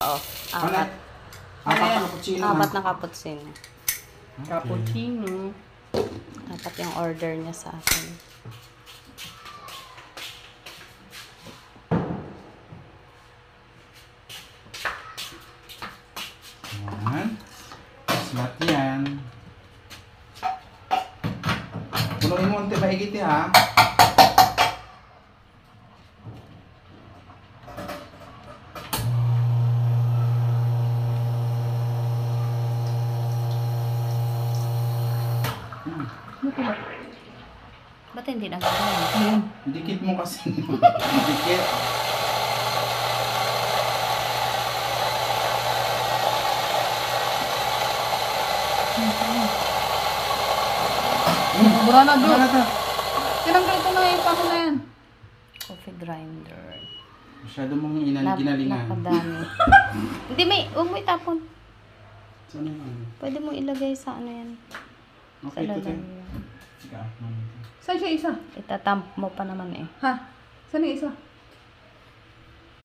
Oh, Apat. Apat na cappuccino. Apat na cappuccino. Okay. Cappuccino. Apat yung order niya sa akin. Yan. Lahat yan. Punuin mo unti maigiti ha. Ba't hindi nagagawin? Dikit mo kasi. Dikit. Mura na doon. Ano na? Tinanggal ko na yung paano na yan. Coffee grinder. Masyado mong ginalingan. Napadami. Hindi, huwag mo itapon. Saan yung ano? Pwede mo ilagay sa ano yan. Okay, Sa ito tayo. lalagyan. Sige, ah, mami. Saan siya isa? Itatamp mo pa naman eh. Ha? Saan yung isa?